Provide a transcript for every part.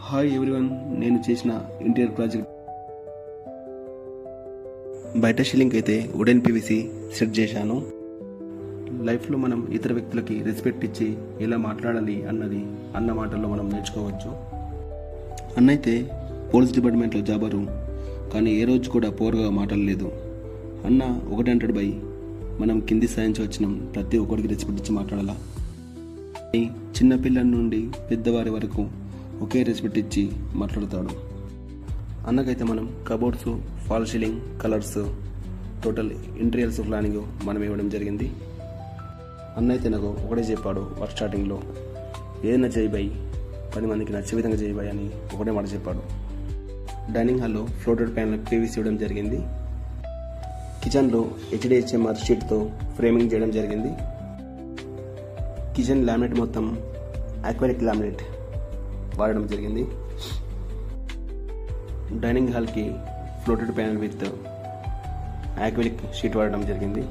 Hi everyone, నేను చేసిన interior project బయట షీలింగ్ అయితే వుడెన్ పీవీసీ సెట్ చేశాను. లైఫ్లో మనం ఇతర వ్యక్తులకి రెస్పెక్ట్ ఇచ్చి ఎలా మాట్లాడాలి అన్నది అన్న మాటల్లో మనం నేర్చుకోవచ్చు. అన్నైతే పోలీస్ డిపార్ట్మెంట్లో జాబరు, కానీ ఏ రోజు కూడా పోరుగా మాట్లాడలేదు. అన్న ఒకటి అంటాడు, బై మనం కింది స్థాయించి వచ్చినాం, ప్రతి ఒక్కరికి రెస్పెక్ట్ ఇచ్చి మాట్లాడాలా. చిన్నపిల్లల నుండి పెద్దవారి వరకు ఒకే రెస్పెక్ట్ ఇచ్చి మాట్లాడతాడు. అన్నకైతే మనం cupboards, fall ceiling, colours, total interiors planning మనం ఇవ్వడం జరిగింది. అన్న అయితే నాకు ఒకటే చెప్పాడు వర్క్ స్టార్టింగ్లో, ఏదైనా చేయి బై, 10 మందికి నచ్చే విధంగా చేయి బై అని ఒకటే మాట చెప్పాడు. డైనింగ్ హాల్లో ఫ్లోటెడ్ ప్యానల్ పీవీసీ ఇవ్వడం జరిగింది. కిచెన్లో HDHMR షీట్తో ఫ్రేమింగ్ చేయడం జరిగింది. కిచెన్ లామినేట్ మొత్తం అక్వాలిక్ లామినేట్ వాడడం జరిగింది. డైనింగ్ హాల్కి ఫ్లోటెడ్ ప్యానల్ విత్ అక్వాలిక్ షీట్ వాడడం జరిగింది.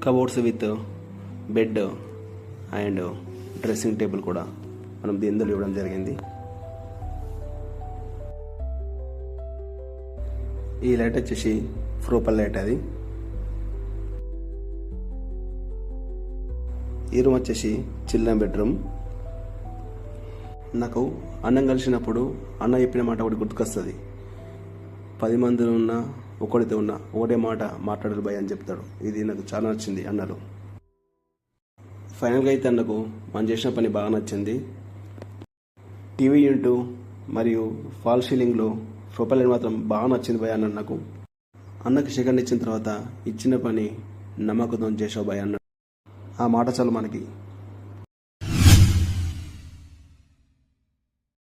Cupboards with bed and dressing table కూడా మనం దీనిలో ఇవ్వడం జరిగింది. ఈ లైట్ వచ్చేసి ఫ్రోపల్ లైట్, అది ఈ రూమ్ వచ్చేసి చిల్డ్రన్ బెడ్రూమ్. నాకు అన్నం కలిసినప్పుడు అన్న చెప్పిన మాట ఒకటి గుర్తుకొస్తుంది, 10 మందిలో ఉన్నా ఒకటితో ఉన్నా ఒకటే మాట మాట్లాడరు భయ్ అని చెప్తాడు. ఇది నాకు చాలా నచ్చింది అన్నారు. ఫైనల్గా అయితే అన్నకు మనం చేసిన పని బాగా నచ్చింది. టీవీ యూనిట్ మరియు ఫాల్ సీలింగ్లో ప్రొపైల్ మాత్రం బాగా నచ్చింది భయ్ అన్నాడు నాకు. అన్నకి సెకండ్ ఇచ్చిన తర్వాత ఇచ్చిన పని నమ్మకంతో చేసావు భయ్ అన్నాడు. ఆ మాట చాలు మనకి.